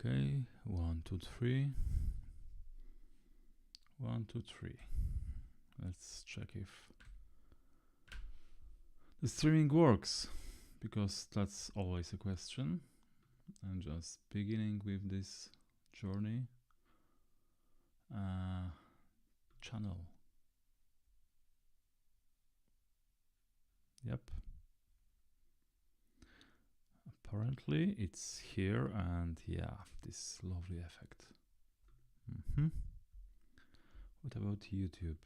Okay, 1, 2, 3. 1, 2, 3. Let's check if the streaming works, because that's always a question. I'm just beginning with this journey. Channel. Yep. Apparently it's here, and yeah, this lovely effect. What about YouTube?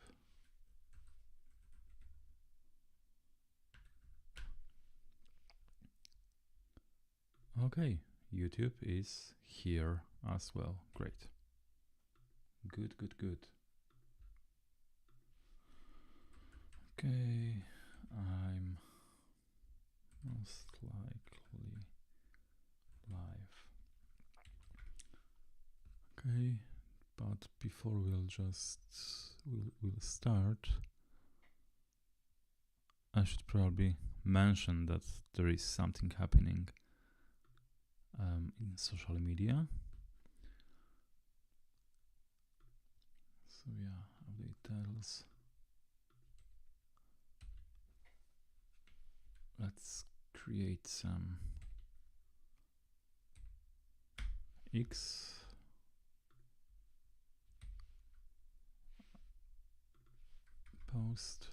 Okay, YouTube is here as well. Great. Good, good, good. Okay, I'm most likely live. Okay, but before we'll start, I should probably mention that there is something happening in social media. So yeah, update titles. Let's create some X post.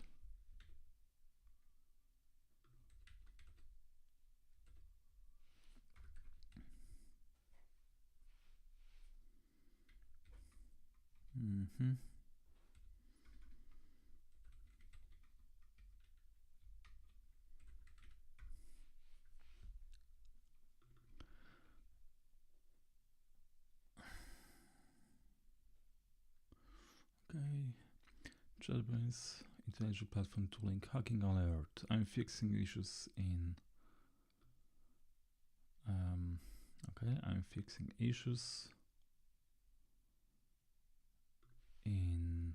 Okay, JetBrains IntelliJ Platform tooling hacking alert. I'm fixing issues in. Okay, I'm fixing issues in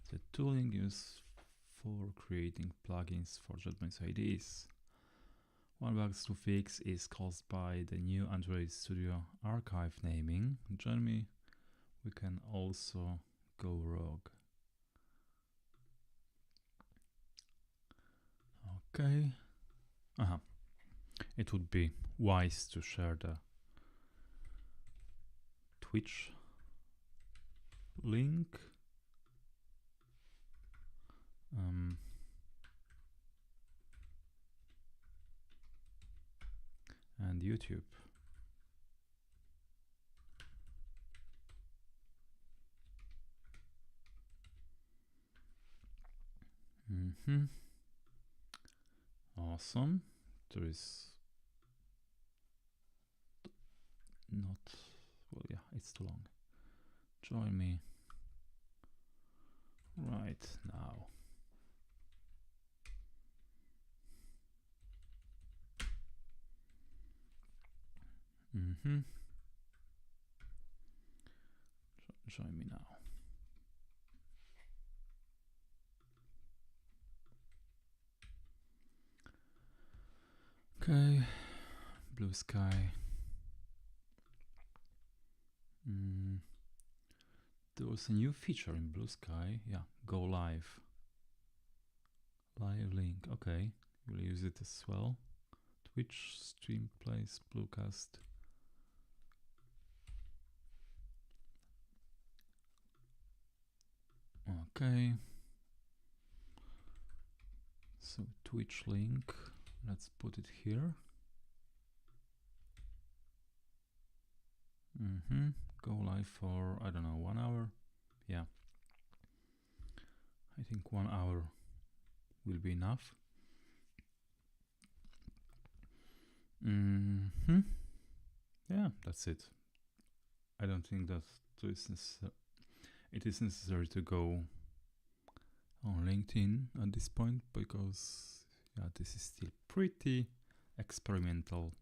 the tooling used for creating plugins for JetBrains IDEs. One bug to fix is caused by the new Android Studio archive naming. Join me, we can also go rogue. Okay. It would be wise to share the Twitch link. And YouTube. Awesome. There is not, well, yeah, it's too long. Join me right now. Join me now. Okay, blue sky. There was a new feature in Blue Sky. Yeah, go live. Live link. Okay, we'll use it as well. Twitch stream plays Bluecast. Okay. So Twitch link. Let's put it here. Go live for, I don't know, 1 hour. Yeah. I think 1 hour will be enough. Yeah, that's it. I don't think that it is necessary to go on LinkedIn at this point, because yeah, this is still pretty experimental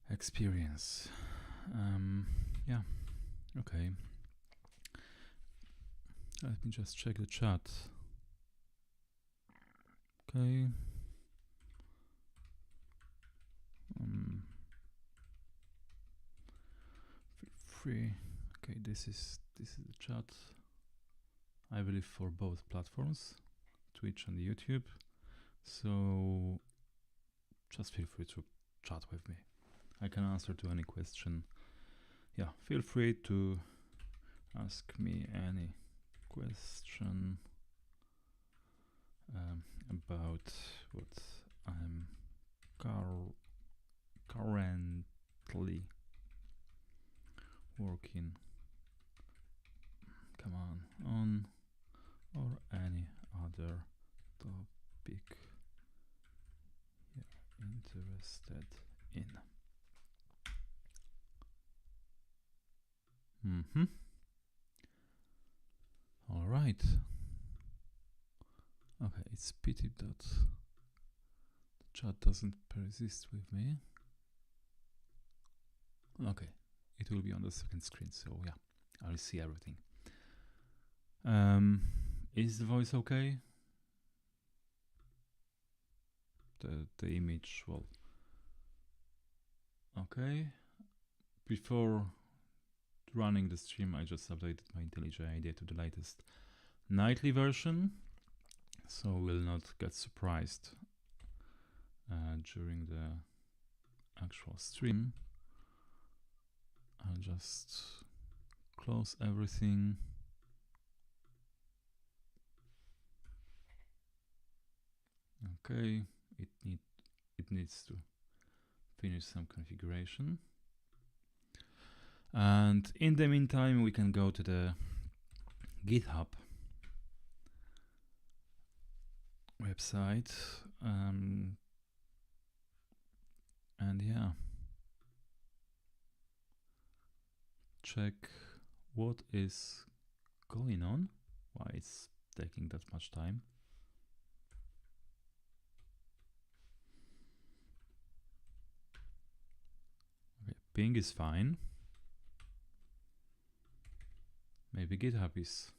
experience. Yeah, okay. Let me just check the chat. Okay. free. Okay, this is the chat. I believe for both platforms, Twitch and YouTube. So just feel free to chat with me. I can answer to any question. Yeah, feel free to ask me any question about what I'm currently working on, or any other topic you're interested in. All right. Okay, it's pity that the chat doesn't persist with me. Okay, it will be on the second screen, so yeah, I'll see everything. Is the voice okay? The image, well, okay. Before running the stream, I just updated my IntelliJ IDEA to the latest nightly version, so we'll not get surprised during the actual stream. I'll just close everything. Okay, it needs to finish some configuration. And in the meantime, we can go to the GitHub website. And yeah, check what is going on, why it's taking that much time. Okay, ping is fine. Maybe GitHub is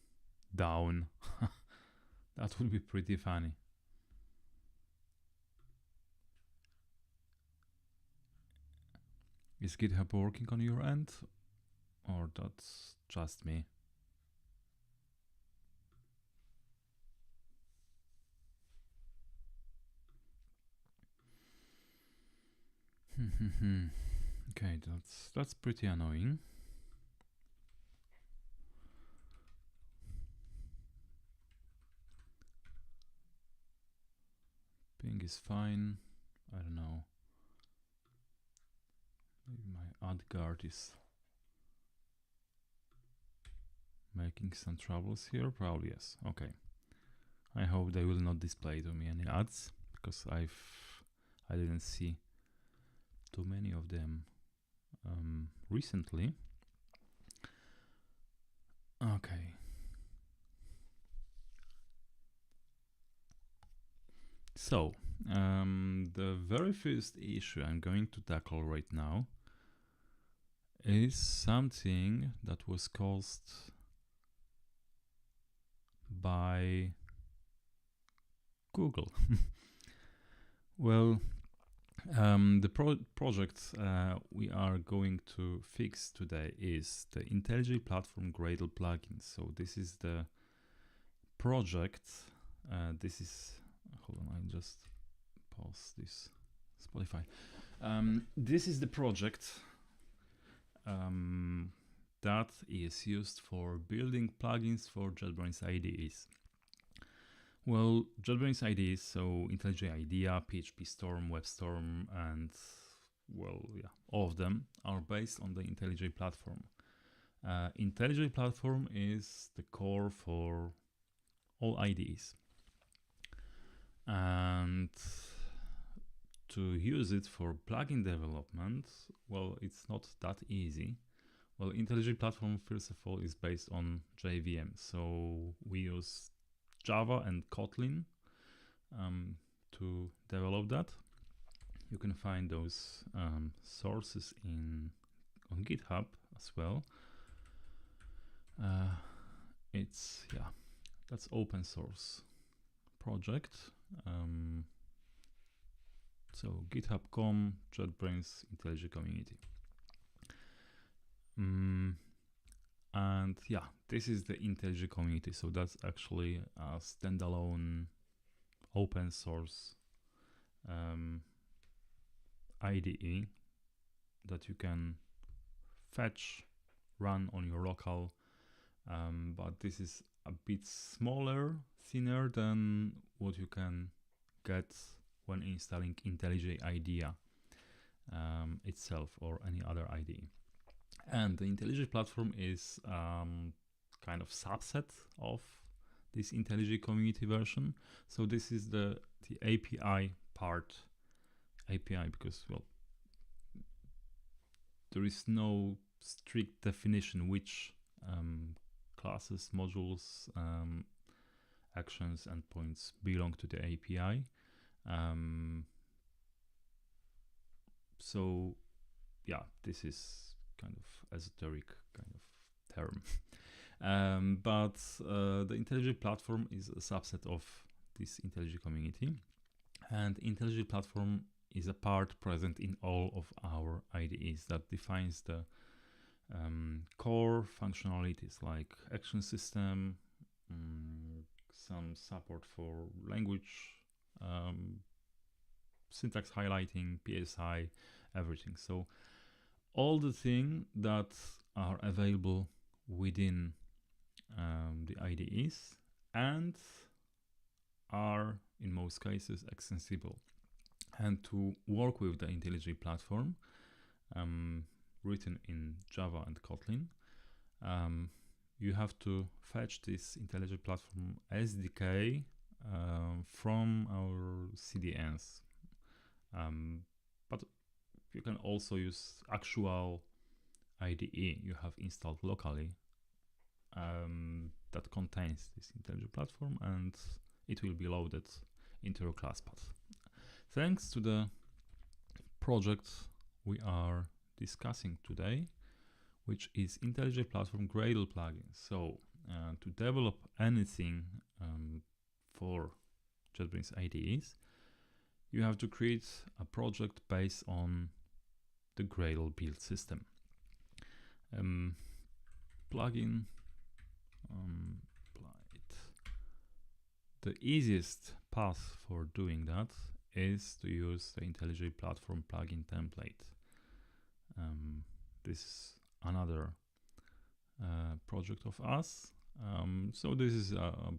down. That would be pretty funny. Is GitHub working on your end, or that's just me? Okay, that's pretty annoying. Ping is fine. I don't know. Maybe my ad guard is making some troubles here. Probably yes. Okay. I hope they will not display to me any ads, because I didn't see too many of them recently. Okay. So the very first issue I'm going to tackle right now is something that was caused by Google. Well, the project we are going to fix today is the IntelliJ Platform Gradle plugin. So this is the project. This is, hold on, I'll just pause this Spotify. This is the project that is used for building plugins for JetBrains IDEs. Well, JetBrains IDEs, so IntelliJ IDEA, PHP Storm, WebStorm, and well, yeah, all of them are based on the IntelliJ platform. IntelliJ platform is the core for all IDEs. And to use it for plugin development, well, it's not that easy. Well, IntelliJ platform, first of all, is based on JVM. So we use Java and Kotlin to develop that. You can find those sources on GitHub as well. It's, yeah, that's open source project. So github.com, JetBrains IntelliJ community. And yeah, this is the IntelliJ community. So that's actually a standalone open source IDE that you can fetch, run on your local, but this is a bit smaller, thinner than what you can get when installing IntelliJ IDEA itself or any other IDE. And the IntelliJ platform is kind of subset of this IntelliJ community version. So this is the API part. API because, well, there is no strict definition which classes, modules, actions, endpoints belong to the API. So yeah, this is kind of esoteric kind of term. But the IntelliJ platform is a subset of this IntelliJ community, and IntelliJ platform is a part present in all of our IDEs that defines the core functionalities like action system, some support for language, syntax highlighting, PSI, everything. So all the things that are available within the IDEs and are in most cases extensible. And to work with the IntelliJ platform, written in Java and Kotlin, you have to fetch this IntelliJ platform SDK from our CDNs. But you can also use actual IDE you have installed locally that contains this IntelliJ platform, and it will be loaded into your class path. Thanks to the project we are discussing today, which is IntelliJ Platform Gradle plugin. So to develop anything for JetBrains IDEs, you have to create a project based on the Gradle build system. Plugin, the easiest path for doing that is to use the IntelliJ Platform plugin template. This is another project of us. So this is a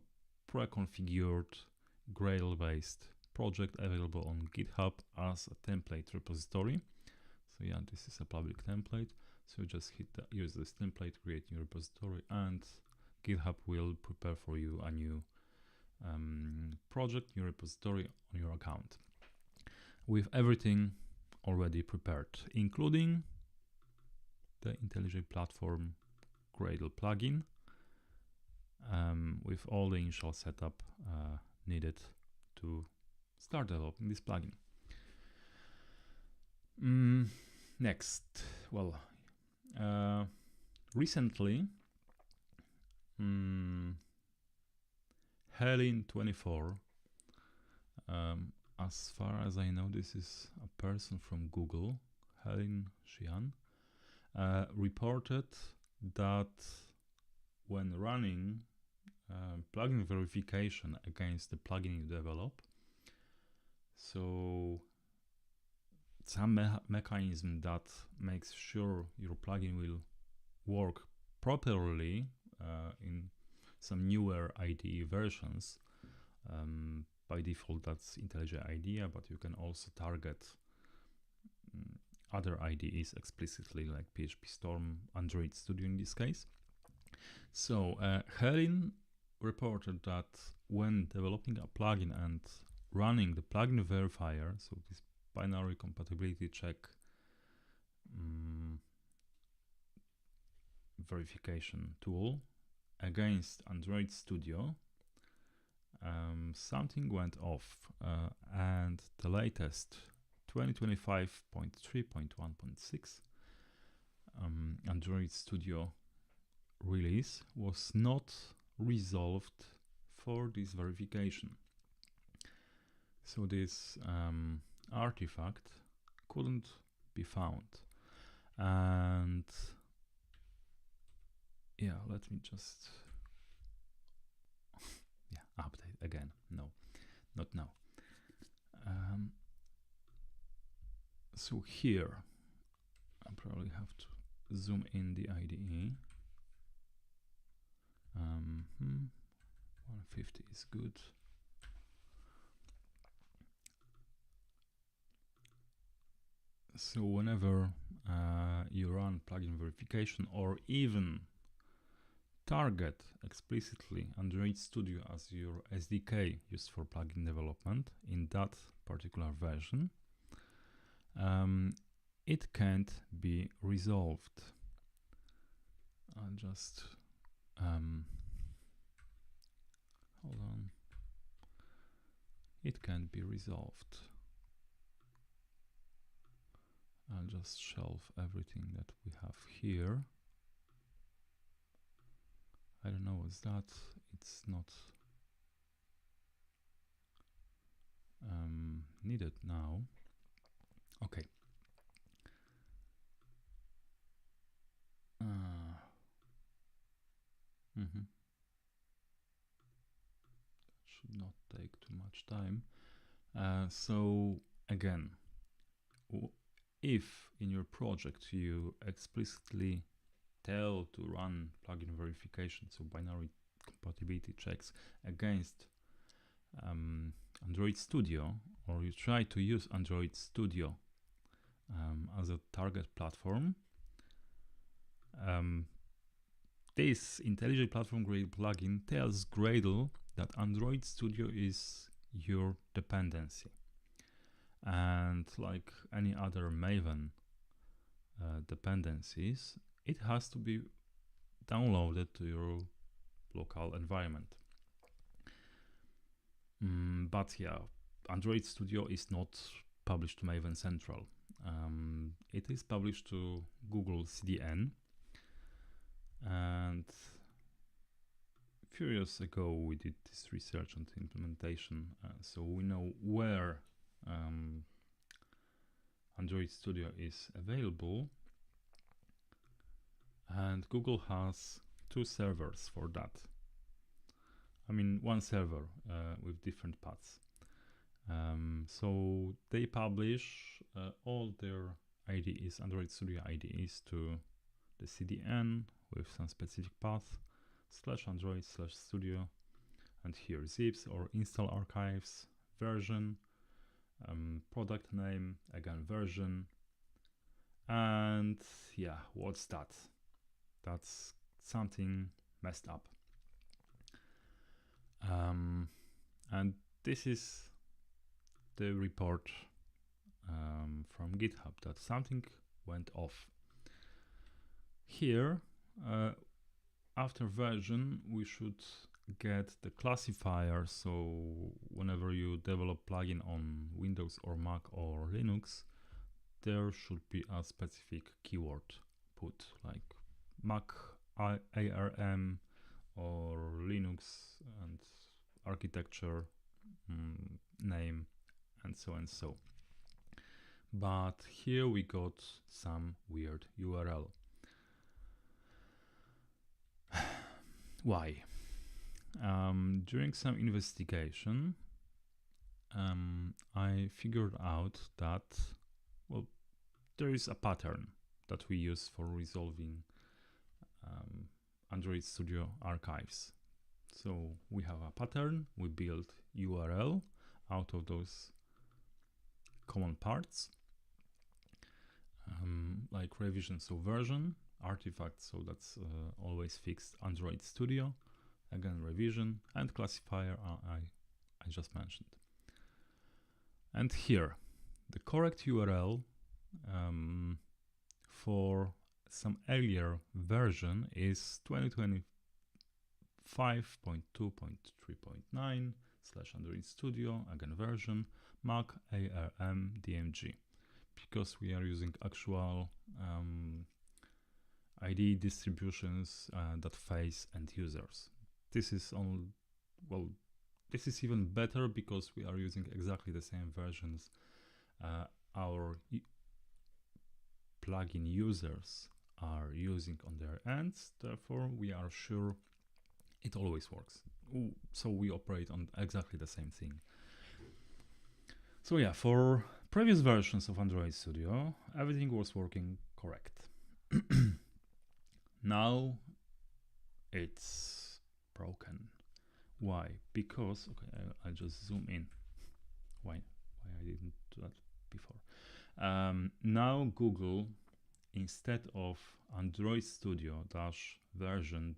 pre-configured Gradle-based project available on GitHub as a template repository. So yeah, this is a public template. So just use this template, create new repository, and GitHub will prepare for you a new project, new repository on your account with everything already prepared, including the IntelliJ Platform Gradle plugin with all the initial setup needed to start developing this plugin. Next, well, recently, Helen24, as far as I know, this is a person from Google, Helen Xian, reported that when running plugin verification against the plugin you develop, so some mechanism that makes sure your plugin will work properly in some newer IDE versions. By default, that's IntelliJ IDEA, but you can also target other IDEs explicitly, like PHP Storm, Android Studio in this case. So Helen reported that when developing a plugin and running the plugin verifier, so this binary compatibility check verification tool against Android Studio, something went off, and the latest 2025.3.1.6 Android Studio release was not resolved for this verification. So this artifact couldn't be found, and yeah, let me just yeah, update again. No, not now. So here I probably have to zoom in the IDE. 150 is good. So whenever you run plugin verification or even target explicitly Android Studio as your SDK used for plugin development in that particular version, it can't be resolved. I'll just hold on. It can't be resolved. I'll just shelve everything that we have here. I don't know what's that. It's not needed now. Okay. Should not take too much time. So again, if in your project you explicitly tell to run plugin verification, so binary compatibility checks against Android Studio, or you try to use Android Studio as a target platform, this IntelliJ Platform Gradle plugin tells Gradle that Android Studio is your dependency. And like any other Maven dependencies, it has to be downloaded to your local environment. But yeah, Android Studio is not published to Maven Central. It is published to Google CDN. And a few years ago we did this research on the implementation, so we know where Android Studio is available, and Google has 2 servers for that. I mean, 1 server with different paths. So they publish all their IDEs, Android Studio IDEs, to the CDN with some specific path, /Android/Studio, and here zips or install archives, version, product name, again version, and yeah, what's that? That's something messed up. And this is the report from GitHub that something went off. Here, after version, we should get the classifier. So whenever you develop plugin on Windows or Mac or Linux, there should be a specific keyword put, like Mac ARM or Linux and architecture name and so and so. But here we got some weird URL. Why? During some investigation, I figured out that, well, there is a pattern that we use for resolving Android Studio archives. So we have a pattern, we build URL out of those common parts, like revision, so version, artifact, so that's always fixed Android Studio, again revision, and classifier I just mentioned. And here, the correct URL for some earlier version is 2025.2.3.9 /Android Studio, again version, Mac ARM DMG, because we are using actual IDE distributions that face end users. This is this is even better because we are using exactly the same versions our plugin users are using on their ends. Therefore, we are sure it always works. So we operate on exactly the same thing. So yeah, for previous versions of Android Studio, everything was working correct. Now it's broken. Why? Because, okay, I'll just zoom in. Why I didn't do that before. Now Google, instead of Android Studio version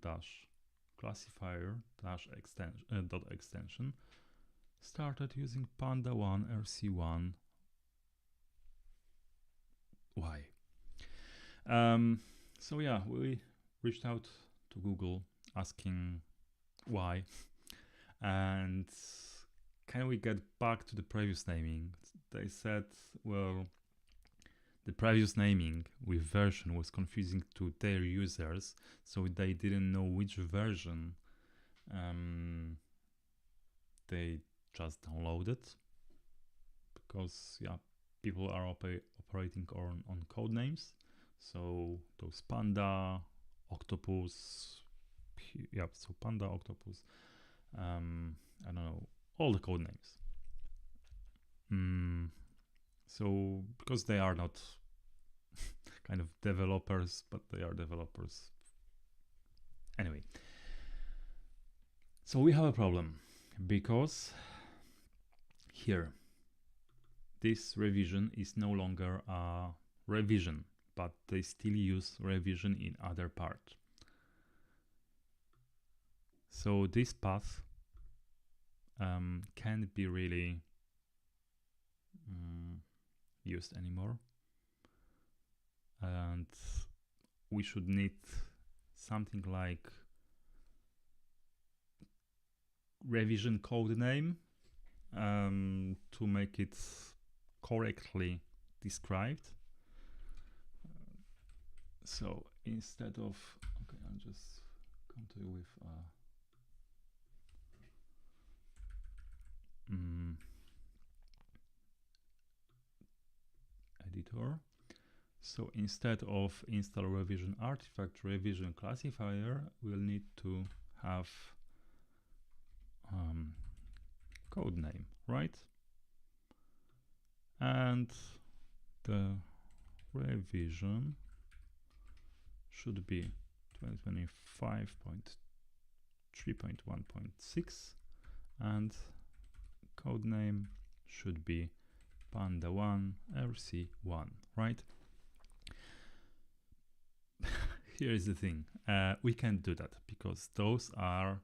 classifier extension, started using Panda1 RC1. Why? So yeah, we reached out to Google asking why, and can we get back to the previous naming? They said, well, the previous naming with version was confusing to their users, so they didn't know which version they just downloaded, because yeah, people are operating on code names. So those Panda, Octopus, yeah, so Panda, Octopus, I don't know, all the code names. So because they are not kind of developers, but they are developers anyway. So we have a problem, because here this revision is no longer a revision, but they still use revision in other part. So this path can't be really used anymore, and we should need something like revision code name to make it correctly described. So instead of, okay, I'll just come to you with editor. So instead of install revision artifact revision classifier, we'll need to have code name, right? And the revision should be 2025.3.1.6, and code name should be Panda1 RC1, right? Here is the thing, we can't do that because those are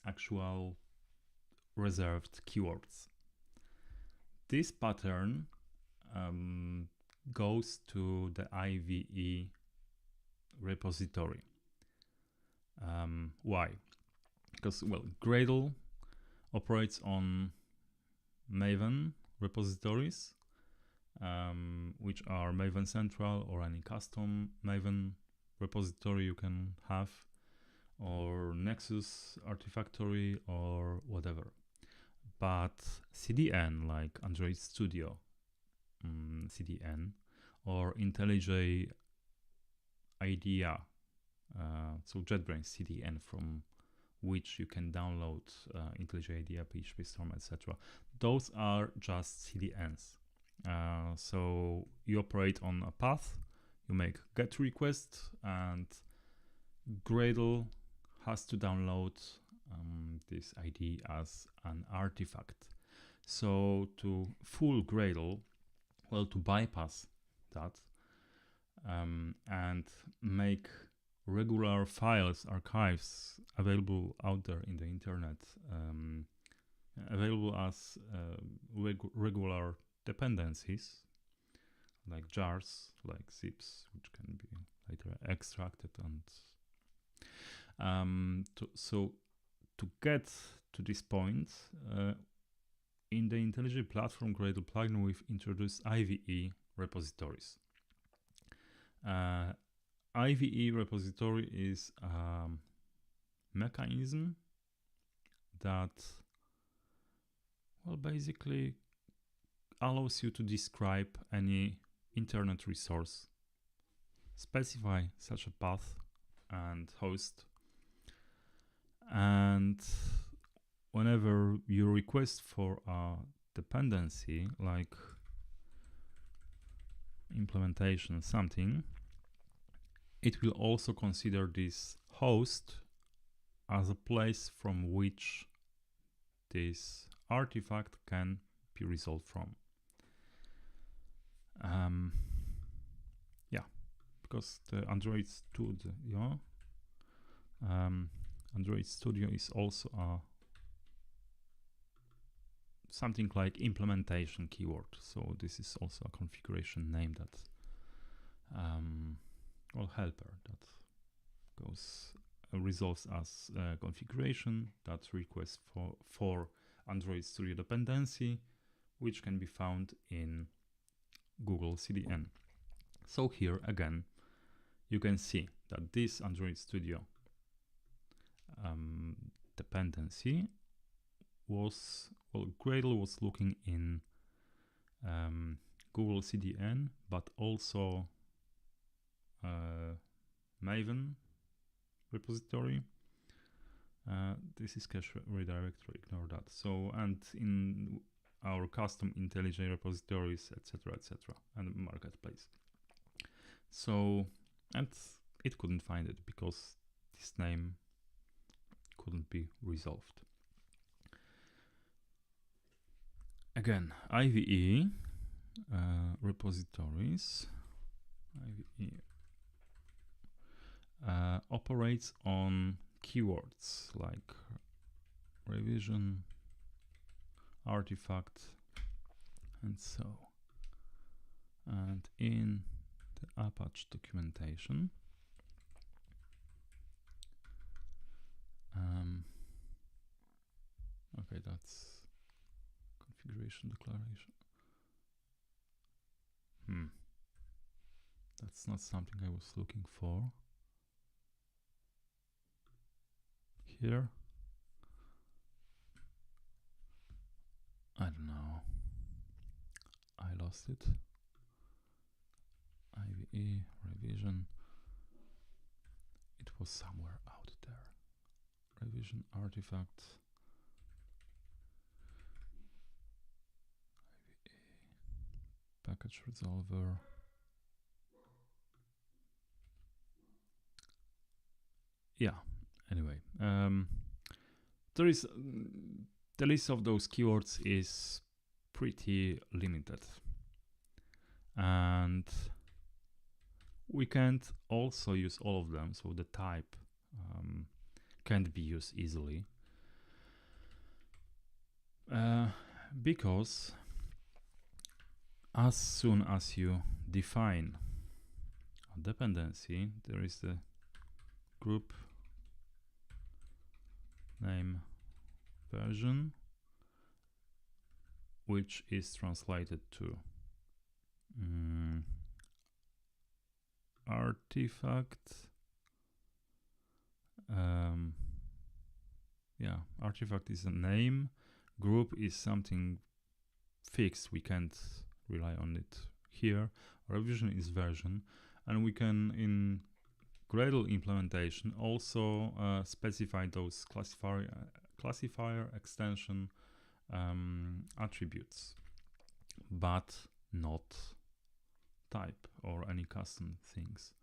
actual reserved keywords. This pattern goes to the IVE repository. Why? Because, well, Gradle operates on Maven repositories, which are Maven Central or any custom Maven repository you can have, or Nexus Artifactory or whatever. But CDN, like Android Studio CDN, or IntelliJ IDEA, so JetBrains CDN, from which you can download IntelliJ IDEA, PHP Storm, etc. Those are just CDNs. So you operate on a path, you make GET request, and Gradle has to download this ID as an artifact. So to fool Gradle, well, to bypass that and make regular files, archives available out there in the internet, available as regular dependencies, like jars, like zips, which can be later extracted, and so to get to this point, in the IntelliJ Platform Gradle plugin, we've introduced IVE repositories. IVE repository is a mechanism that, well, basically allows you to describe any internet resource specify such a path and host, and whenever you request for a dependency like implementation something, it will also consider this host as a place from which this artifact can be resolved from. Yeah, because the Android Studio, Android Studio is also a something like implementation keyword. So this is also a configuration name that, well, helper that goes resolves as configuration that requests for Android Studio dependency, which can be found in Google CDN. So here again, you can see that this Android Studio dependency was, well, Gradle was looking in Google CDN, but also Maven repository. This is cache redirector, ignore that. So, and in our custom IntelliJ repositories, etc., and marketplace. So, and it couldn't find it because this name couldn't be resolved. Again, IVE repositories. IVE operates on keywords like revision, artifact, and so. And in the Apache documentation, okay, that's configuration declaration. That's not something I was looking for. Here, I don't know. I lost it. IVE revision. It was somewhere out there. Revision artifact. IVE package resolver. Yeah. Anyway, there is the list of those keywords is pretty limited, and we can't also use all of them. So the type can't be used easily because as soon as you define a dependency, there is the group name version, which is translated to artifact. Yeah, artifact is a name, group is something fixed, we can't rely on it here. Revision is version, and we can in Gradle implementation also specify those classifier extension attributes, but not type or any custom things.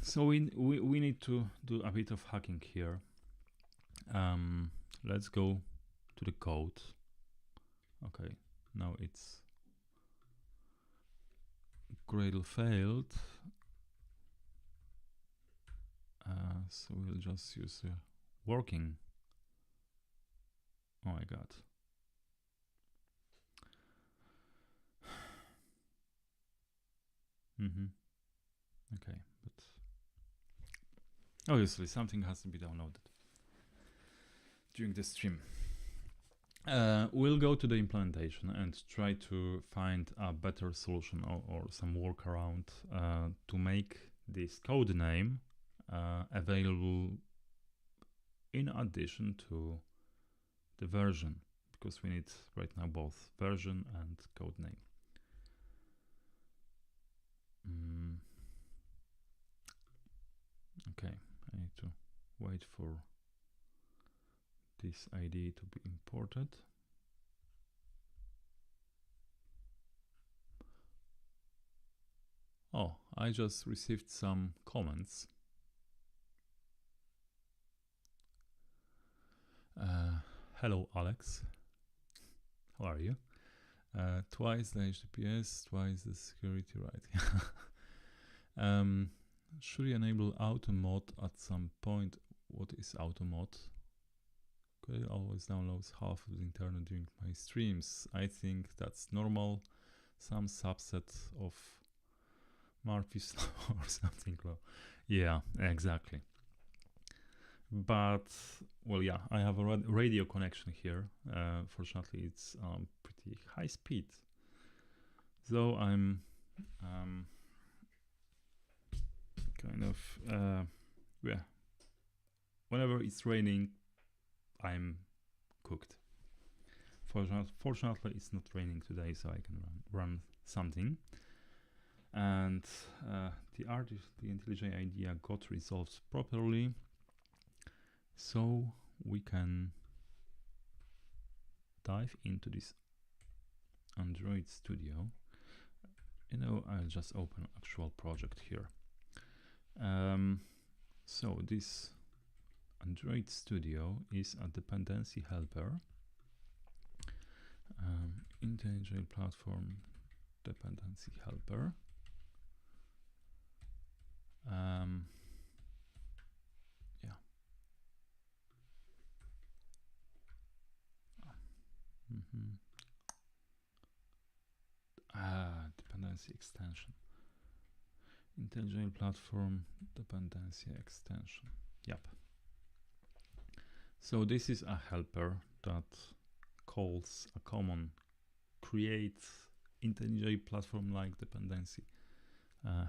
So we need to do a bit of hacking here. Let's go to the code. Okay, now it's Gradle failed. So we'll just use a working. Oh my god. Okay, but obviously something has to be downloaded during the stream. We'll go to the implementation and try to find a better solution or some workaround to make this code name available in addition to the version, because we need right now both version and code name. Okay, I need to wait for this ID to be imported. Oh, I just received some comments. Hello, Alex. How are you? Twice the HTTPS, twice the security, right? Should you enable auto mod at some point? What is auto mod? Okay, always downloads half of the internet during my streams. I think that's normal. Some subset of Murphy's law or something. Yeah, exactly. But well, yeah, I have a radio connection here. Fortunately, it's pretty high speed. So I'm kind of yeah. Whenever it's raining, I'm cooked. Fortunately, it's not raining today, so I can run something. And the IntelliJ idea got resolved properly, so we can dive into this Android Studio. I'll just open actual project here. So this Android Studio is a dependency helper. IntelliJ Platform dependency helper. Yeah. Dependency extension. IntelliJ Platform dependency extension. Yep. So this is a helper that calls a common create IntelliJ Platform-like dependency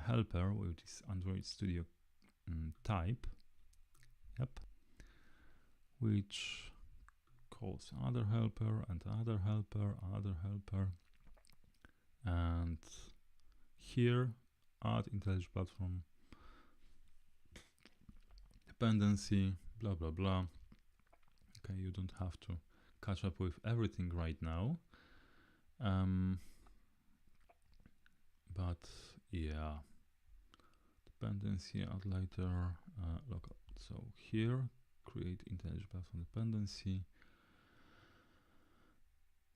helper with this Android Studio type. Yep. Which calls another helper and another helper, another helper, and here add IntelliJ Platform dependency, blah blah blah. Okay, you don't have to catch up with everything right now, but yeah, dependency add later, local. So here create IntelliJ Platform dependency,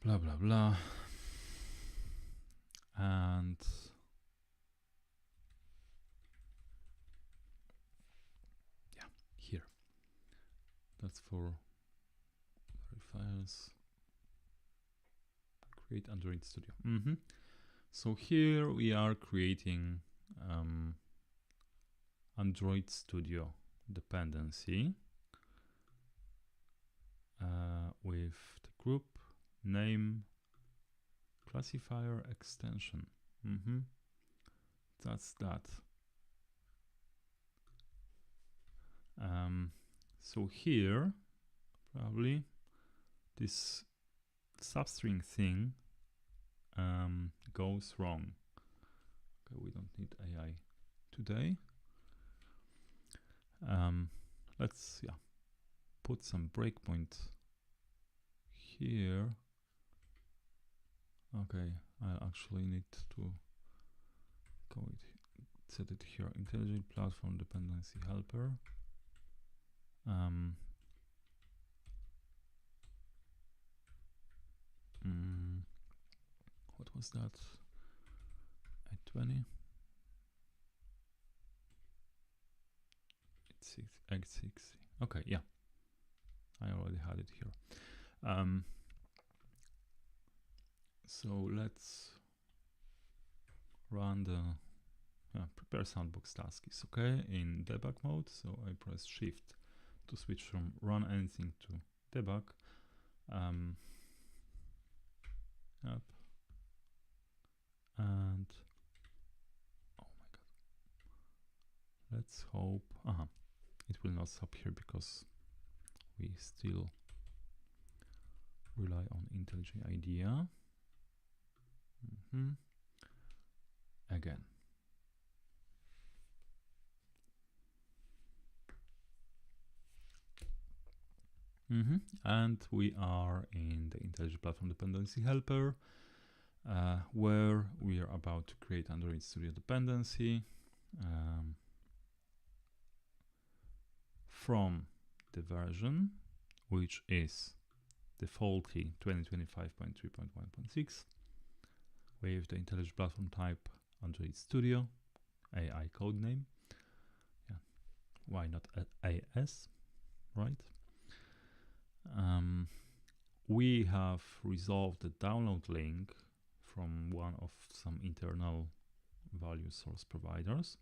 blah blah blah, and yeah, here that's for verifiers. Create Android Studio. So here we are creating Android Studio dependency with the group name classifier extension. That's that. So here probably this substring thing goes wrong. Okay, we don't need AI today. Let's put some breakpoint here. Okay, I actually need to set it here. IntelliJ Platform dependency helper. What was that? At 20. It's 60. Okay, yeah. I already had it here. So let's run the prepare sandbox task is okay in debug mode. So I press shift to switch from run anything to debug. Yep. And oh my god, let's hope it will not stop here because we still rely on IntelliJ IDEA. Again. And we are in the IntelliJ Platform dependency helper, where we are about to create Android Studio dependency from the version, which is defaultly 2025.3.1.6, with the IntelliJ Platform type Android Studio, AI code name. Yeah, why not AS, right? We have resolved the download link from one of some internal value source providers,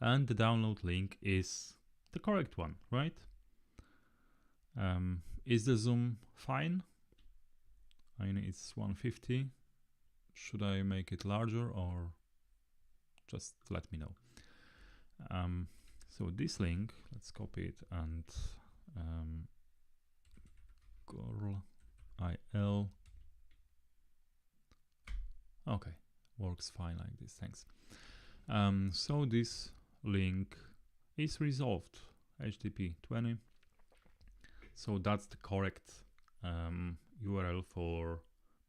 and the download link is the correct one, right? Is the zoom fine? I mean, it's 150. Should I make it larger, or just let me know? So this link, let's copy it, and curl okay, works fine like this, thanks. So this link is resolved, HTTP 20. So that's the correct URL for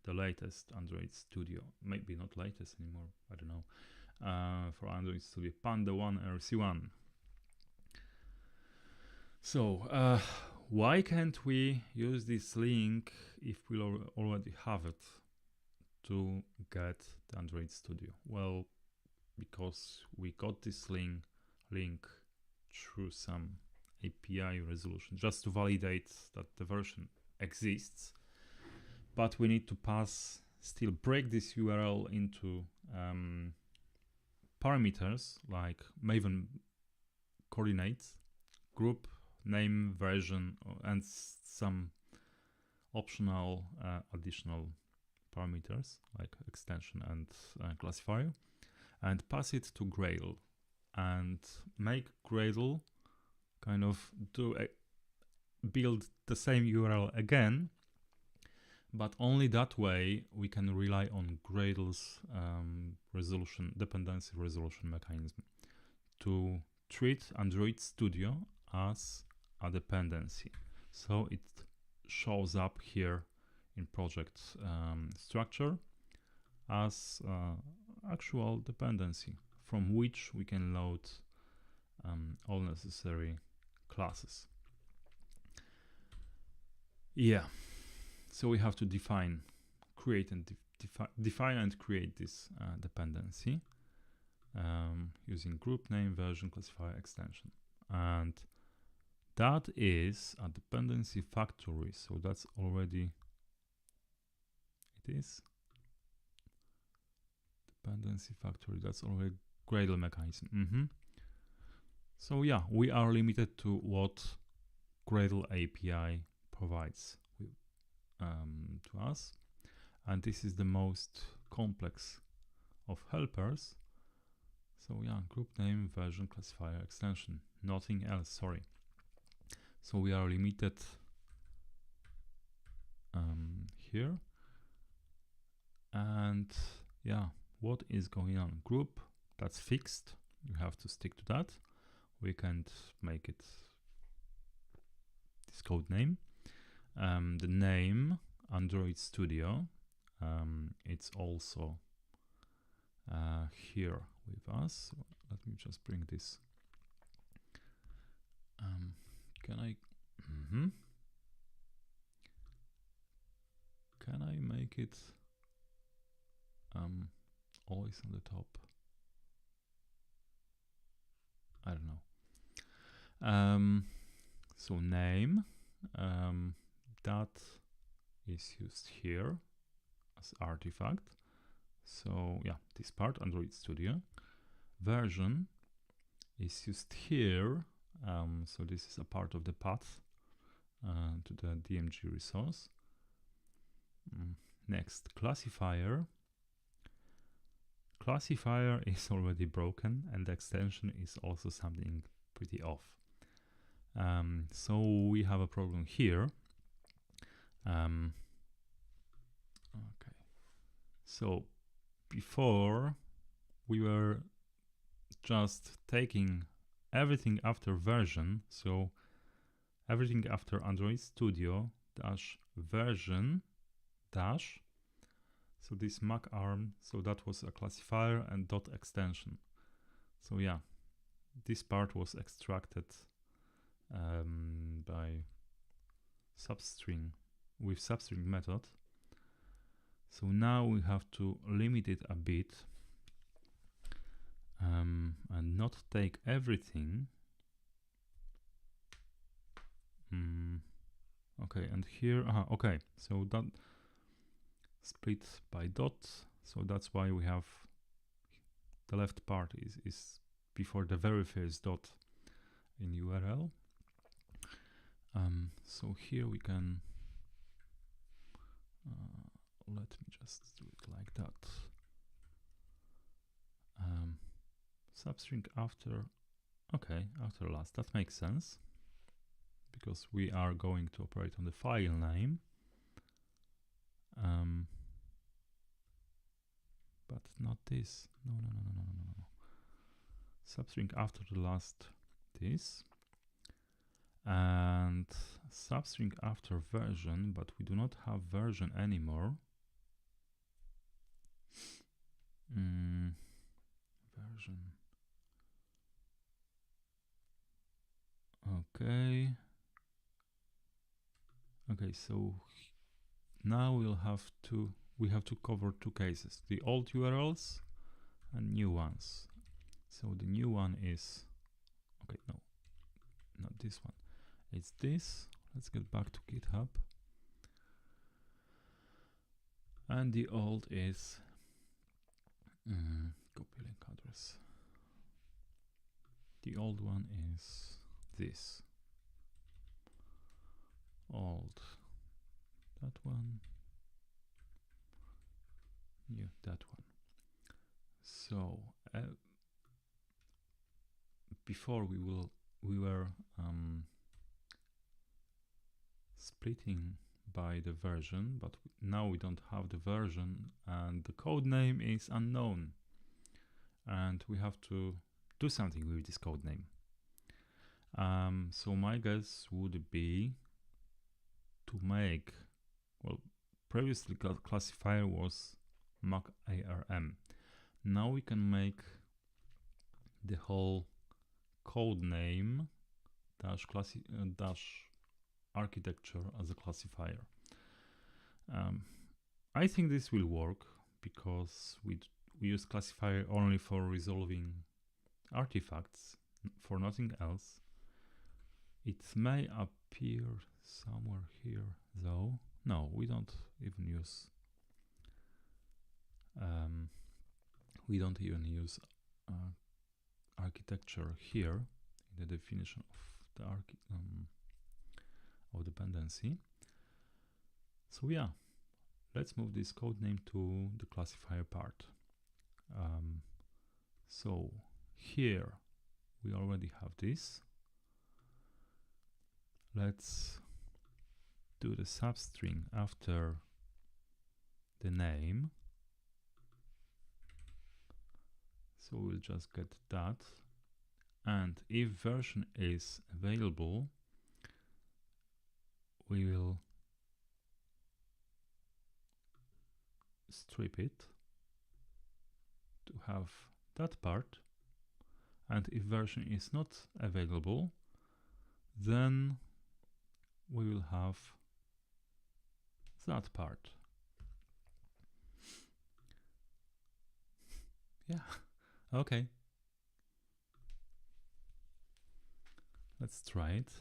the latest Android Studio. Maybe not latest anymore, I don't know. For Android Studio Panda 1 RC1. So why can't we use this link if we already have it to get the Android Studio? Well, because we got this link through some API resolution just to validate that the version exists, but we need to break this URL into parameters like Maven coordinates, group, name, version, and some optional additional parameters like extension and classifier, and pass it to Gradle, and make Gradle kind of build the same URL again, but only that way we can rely on Gradle's dependency resolution mechanism to treat Android Studio as a dependency. So it shows up here in project structure as actual dependency from which we can load all necessary classes. Yeah, so we have to define and create this dependency using group name, version, classifier, extension, and that is a dependency factory. So that's already dependency factory. That's already Gradle mechanism. So yeah, we are limited to what Gradle API provides to us, and this is the most complex of helpers. So yeah, group name, version, classifier, extension, nothing else, sorry. So we are limited here, and yeah, what is going on? Group, that's fixed, you have to stick to that. We can't make it this code name. The name Android Studio, it's also here with us. Let me just bring this. Can I make it always on the top? I don't know. So name, that is used here as artifact. So yeah, this part, Android Studio. Version is used here. So this is a part of the path to the DMG resource. Next, classifier. Classifier is already broken, and the extension is also something pretty off. So we have a problem here. Okay. So before we were just taking everything after version, so everything after Android Studio dash version dash. So this Mac ARM, so that was a classifier and dot extension. So yeah, this part was extracted by substring with substring method. So now we have to limit it a bit and not take everything. Okay, and here, okay, so that split by dot, so that's why we have the left part is before the very first dot in URL. So here we can let me just do it like that. Substring after, okay, after last, that makes sense because we are going to operate on the file name. But not this. No. Substring after the last this. And substring after version, but we do not have version anymore. Version. Okay. Okay, so now we have to cover two cases, the old URLs and new ones. So the new one is, okay, no, not this one. It's this. Let's get back to GitHub. And the old is copy link address. The old one is this. Old. That one. New. That one. So before we were splitting by the version, but now we don't have the version and the code name is unknown, and we have to do something with this code name. So my guess would be to make, well, previously classifier was Mac ARM. Now we can make the whole code name dash architecture as a classifier. I think this will work because we use classifier only for resolving artifacts, for nothing else. It may appear somewhere here though. No, we don't even use architecture here in the definition of the dependency. So yeah, let's move this code name to the classifier part. So here we already have this. Let's do the substring after the name. So we'll just get that. And if version is available, we will strip it to have that part. And if version is not available, then we will have that part. Yeah, okay. Let's try it.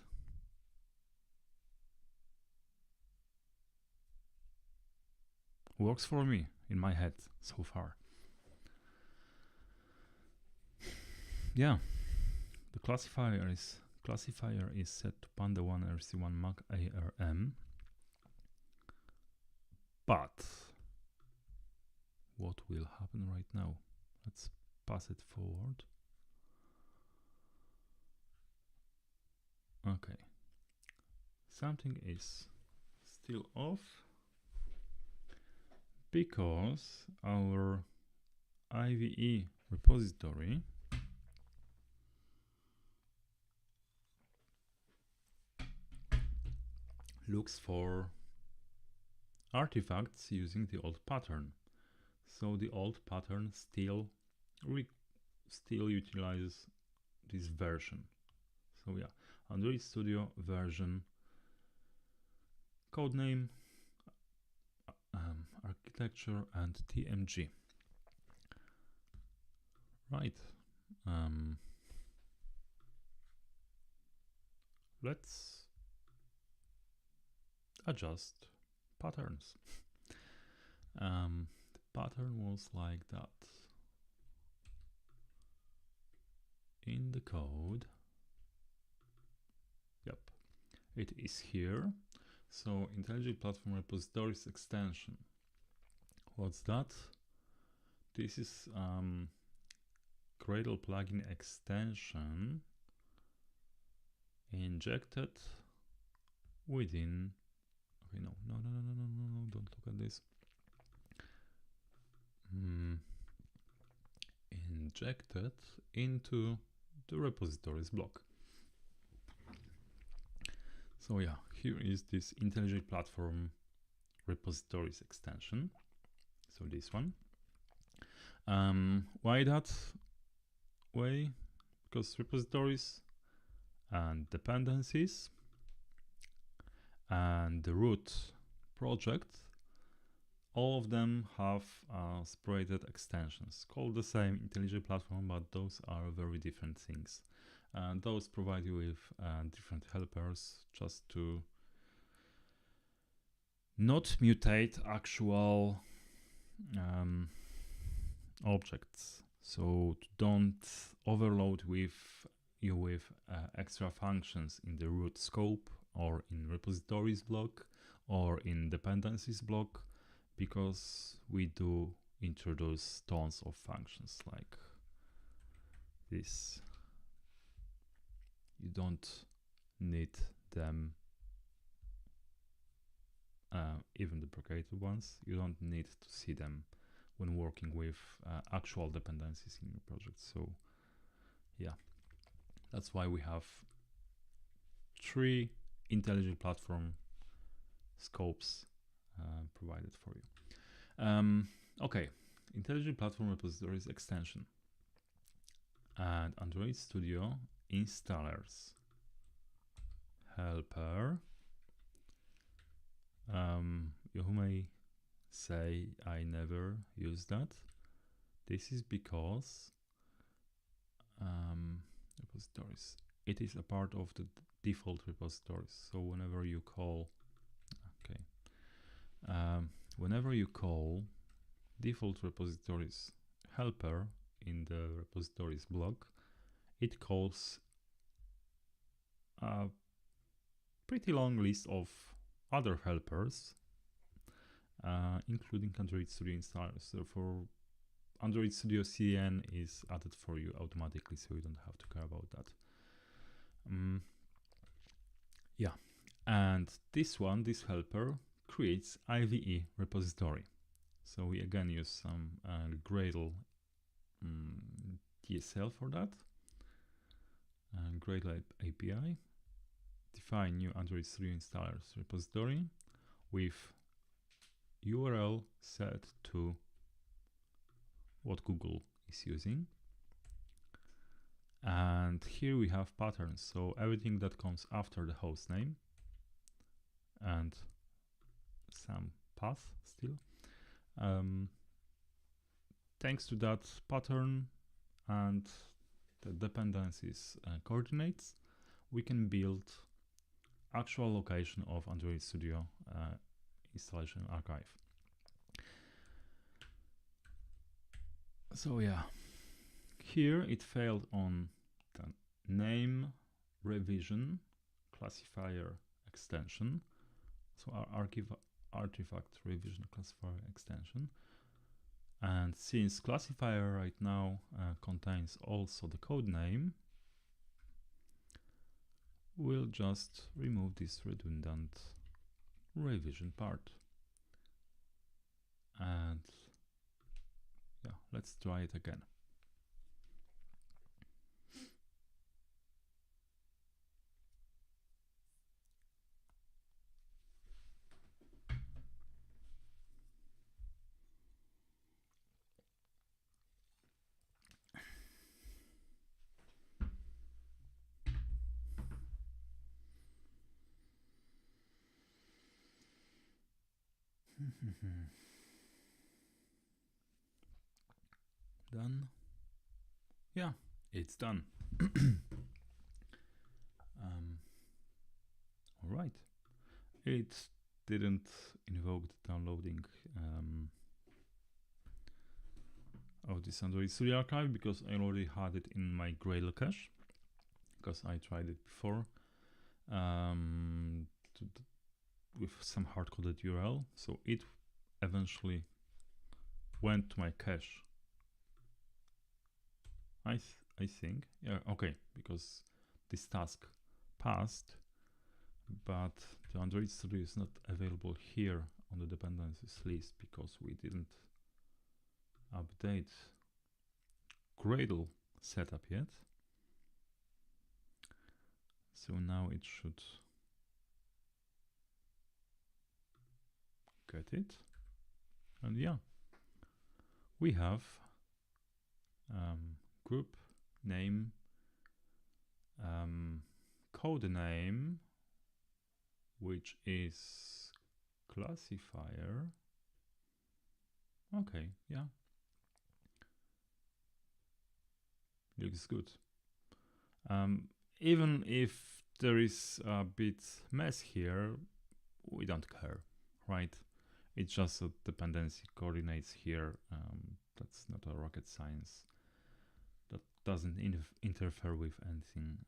Works for me in my head so far. Yeah, the classifier is set to Panda1 RC1 Mac ARM. But what will happen right now? Let's pass it forward. Okay, something is still off because our IVE repository looks for artifacts using the old pattern. So the old pattern still utilizes this version. So yeah, Android Studio version, codename, architecture, and TMG. Right. Let's adjust patterns. The pattern was like that in the code. Yep, it is here. So IntelliJ Platform repositories extension. What's that? This is Gradle plugin extension injected within. Okay, no, don't look at this. Injected into the repositories block. So yeah, here is this IntelliJ Platform repositories extension. So this one. Why that way? Because repositories and dependencies and the root project, all of them have separated extensions called the same IntelliJ Platform, but those are very different things. Those provide you with different helpers just to not mutate actual objects. So don't overload with extra functions in the root scope or in repositories block or in dependencies block, because we do introduce tons of functions like this. You don't need them, even the deprecated ones. You don't need to see them when working with actual dependencies in your project. So yeah, that's why we have 3 IntelliJ Platform scopes provided for you. Okay, IntelliJ Platform repositories extension and Android Studio installers helper. You may say I never use that. This is because repositories, it is a part of the default repositories. So whenever you call, whenever you call default repositories helper in the repositories block, it calls a pretty long list of other helpers, including Android Studio installers. Therefore, Android Studio CN is added for you automatically, so you don't have to care about that. Yeah, and this helper creates IVE repository. So we again use some Gradle DSL for that. Gradle API. Define new Android Studio installers repository with URL set to what Google is using. And here we have patterns. So everything that comes after the host name and some path still. Thanks to that pattern and the dependencies coordinates, we can build actual location of Android Studio installation archive. So yeah, here it failed on the name revision classifier extension. So our artifact revision classifier extension. And since classifier right now contains also the code name, we'll just remove this redundant revision part. And yeah, let's try it again. Done. Yeah, it's done. All right. It didn't invoke the downloading of this Android Studio archive because I already had it in my Gradle cache, because I tried it before with some hard-coded URL. So it eventually went to my cache. I think, yeah, okay, because this task passed, but the Android Studio is not available here on the dependencies list because we didn't update Gradle setup yet. So now it should get it. And yeah, we have group name, code name, which is classifier. Okay, yeah. Looks good. Even if there is a bit mess here, we don't care, right? It's just a dependency coordinates here. That's not a rocket science. That doesn't interfere with anything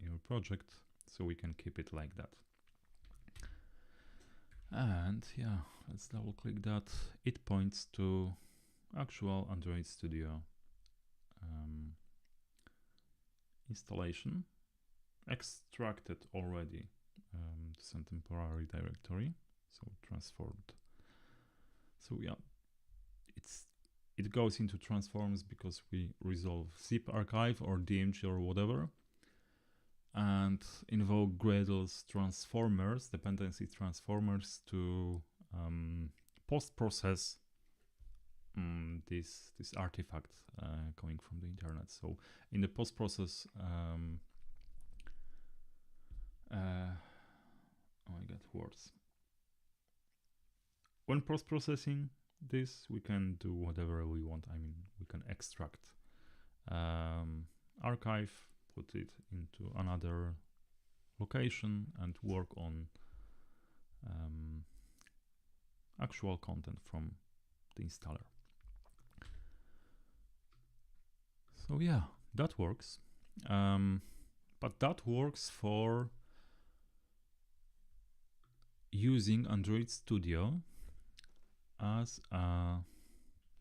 in your project, so we can keep it like that. And yeah, let's double click that. It points to actual Android Studio installation, extracted already to some temporary directory, so transformed. So yeah, it goes into transforms because we resolve zip archive or DMG or whatever, and invoke Gradle's transformers, dependency transformers, to post-process this artifact coming from the internet. So in the post-process, oh my god, words. When post-processing this, we can do whatever we want. I mean, we can extract archive, put it into another location, and work on actual content from the installer. So yeah, that works. But that works for using Android Studio as a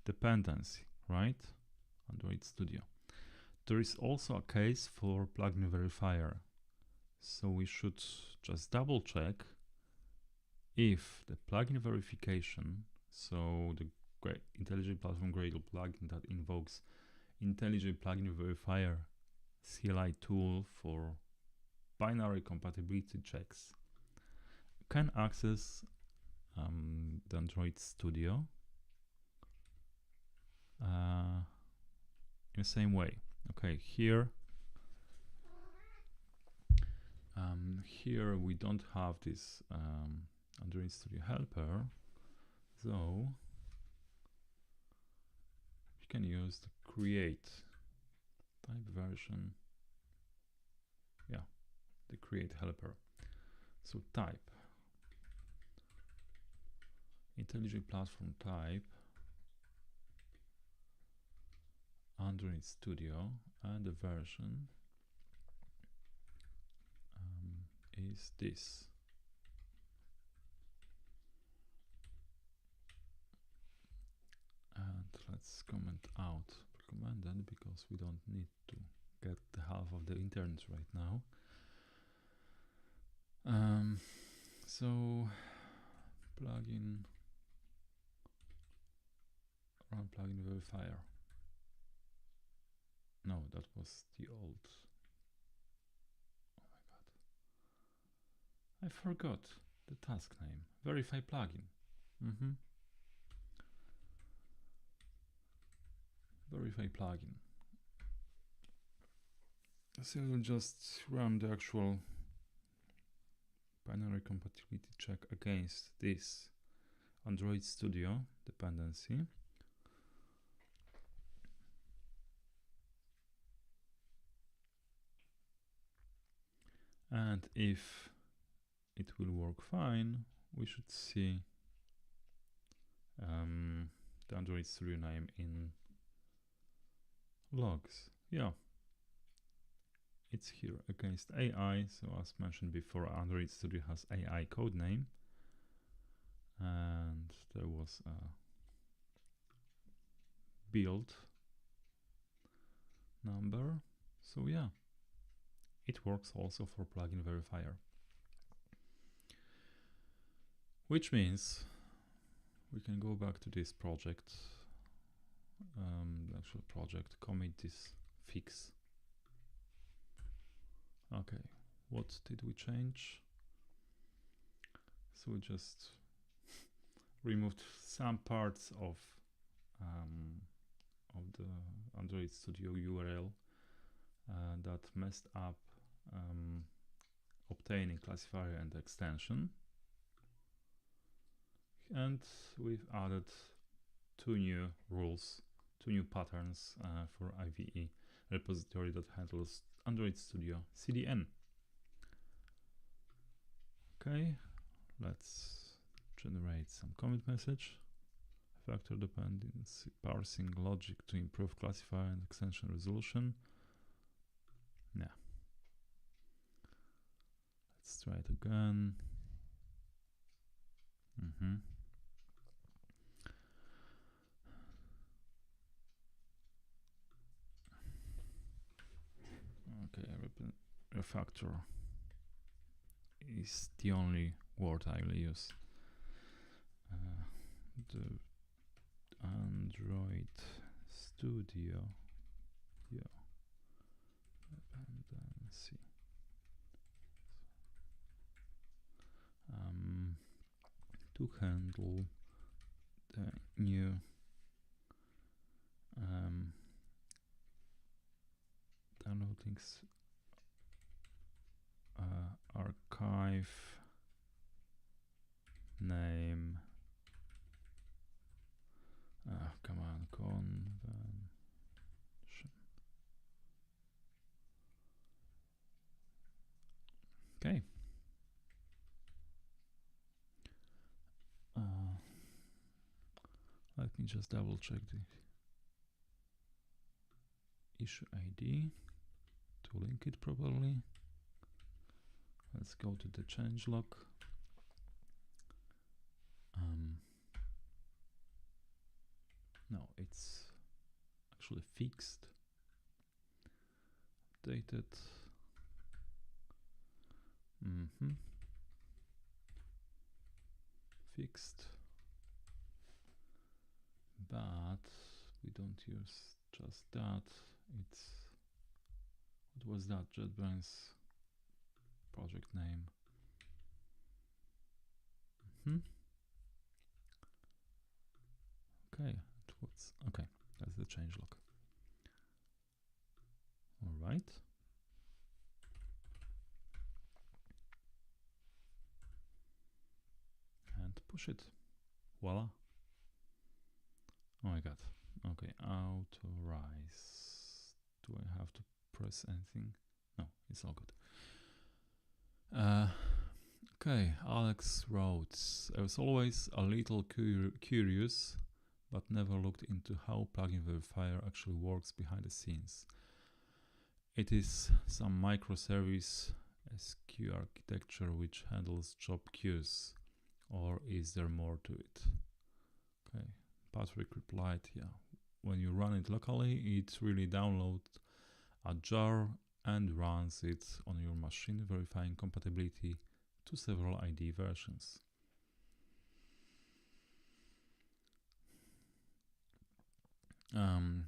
dependency, right? Android Studio. There is also a case for plugin verifier. So we should just double check if the plugin verification, so the IntelliJ Platform Gradle plugin that invokes IntelliJ Plugin Verifier CLI tool for binary compatibility checks, can access the Android Studio in the same way. Okay, here here we don't have this Android Studio helper, so we can use the create type version. Yeah, the create helper. So type IntelliJ Platform type Android Studio, and the version is this. And let's comment out recommended because we don't need to get the half of the internet right now. So plugin, run plugin verifier. No, that was the old. Oh my god, I forgot the task name. Verify plugin. Verify plugin. So we'll just run the actual binary compatibility check against this Android Studio dependency. And if it will work fine, we should see the Android Studio name in logs. Yeah, it's here against AI. So as mentioned before, Android Studio has AI code name, and there was a build number. So yeah, it works also for plugin verifier, which means we can go back to this project, the actual project, commit this fix. Okay, what did we change? So we just removed some parts of the Android Studio URL that messed up obtaining classifier and extension, and we've added two new rules, two new patterns for IVE repository that handles Android Studio CDN. Okay, let's generate some commit message. Factor dependency parsing logic to improve classifier and extension resolution. Yeah. Let's try it again. Okay, refactor is the only word I will use. The Android Studio dependency to handle the new downloading archive name command convention. Okay. Let me just double check the issue ID to link it properly. Let's go to the changelog. No, it's actually fixed, updated. Fixed, but we don't use just that. It's, what was that? JetBrains project name. Okay, okay, that's the changelog. All right. And push it. Voila. Oh my god. Okay, authorize. Do I have to press anything? No, it's all good. Okay, Alex wrote, I was always a little curious, but never looked into how plugin verifier actually works behind the scenes. It is some microservice SQ architecture which handles job queues, or is there more to it? Okay, Patrick replied, yeah, when you run it locally, it really downloads a jar and runs it on your machine, verifying compatibility to several IDE versions.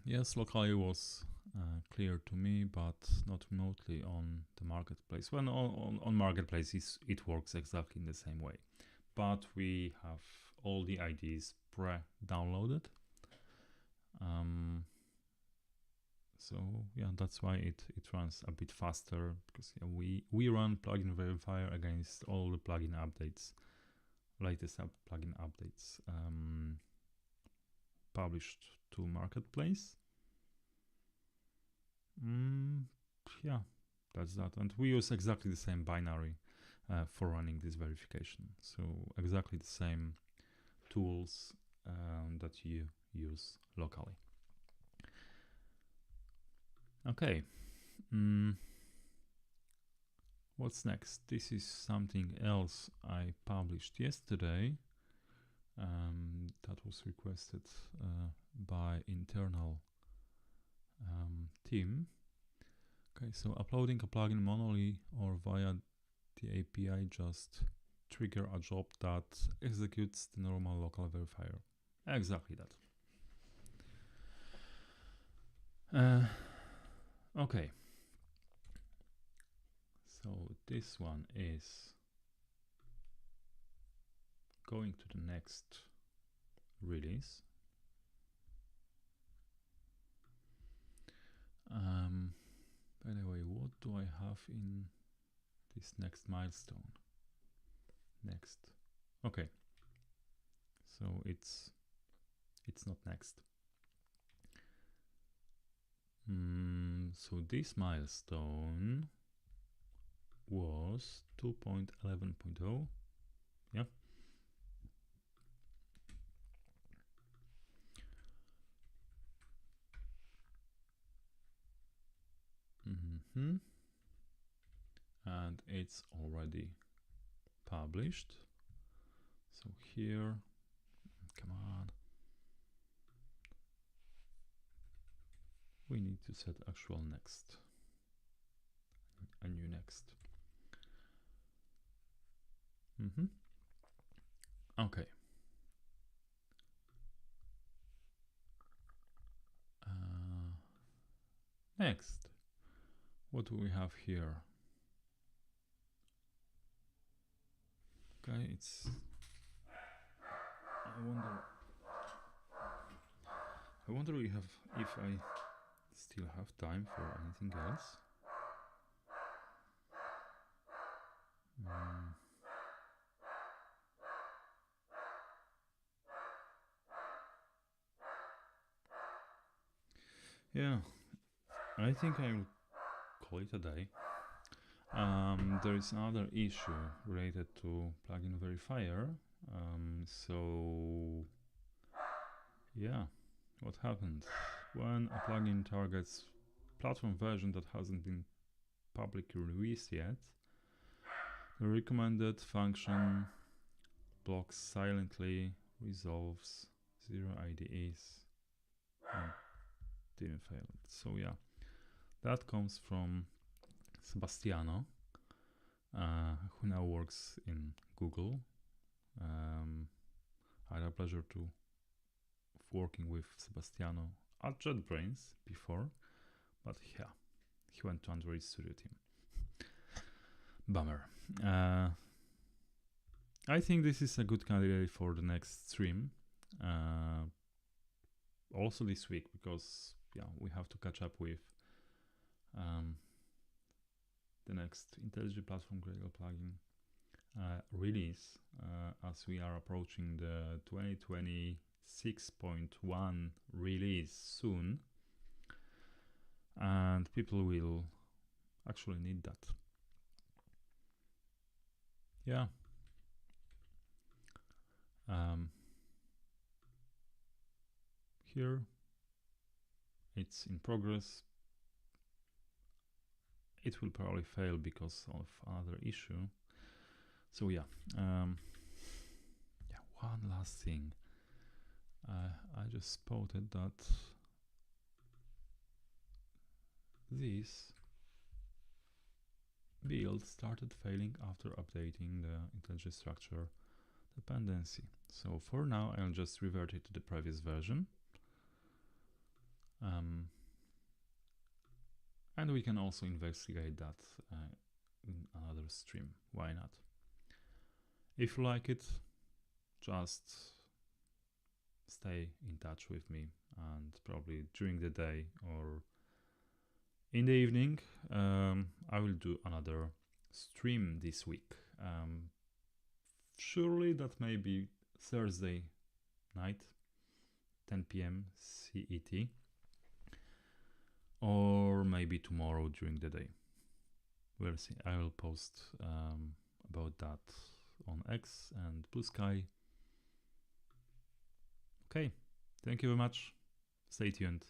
Yes, locally was clear to me, but not remotely on the marketplace. Well, on marketplaces, it works exactly in the same way, but we have all the IDs pre-downloaded. So yeah, that's why it runs a bit faster, because yeah, we run plugin verifier against all the plugin updates latest plugin updates published to marketplace. Yeah, that's that. And we use exactly the same binary for running this verification. So exactly the same tools that you use locally. Okay. What's next? This is something else I published yesterday. That was requested by internal team. Okay, so uploading a plugin manually or via the API just trigger a job that executes the normal local verifier. Exactly that. Okay. So this one is going to the next release. By the way, what do I have in this next milestone? Next. Okay. So it's not next. So this milestone was 2.11.0. Yeah. And it's already published. So here, come on. We need to set actual next. A new next. Okay. Next. What do we have here? Okay, it's... I wonder if I still have time for anything else. Yeah, I think I'll call it a day. There is another issue related to plugin verifier. So yeah, what happened when a plugin targets platform version that hasn't been publicly released yet? The recommended function blocks silently resolves 0 IDEs and didn't fail it. So yeah, that comes from Sebastiano, who now works in Google. I had a pleasure to working with Sebastiano at JetBrains before, but yeah, he went to Android Studio team. Bummer. I think this is a good candidate for the next stream. Also this week, because yeah, we have to catch up with the next IntelliJ Platform Gradle plugin release, as we are approaching the 2026.1 release soon, and people will actually need that. Yeah. Here it's in progress. It will probably fail because of another issue. So yeah, one last thing. I just spotted that this build started failing after updating the IntelliJ structure dependency. So for now, I'll just revert it to the previous version. And we can also investigate that in another stream. Why not? If you like it, just stay in touch with me, and probably during the day or in the evening, I will do another stream this week surely that may be Thursday night, 10 p.m. CET, or maybe tomorrow during the day. We'll see. I will post about that on X and Blue Sky. Okay, thank you very much. Stay tuned.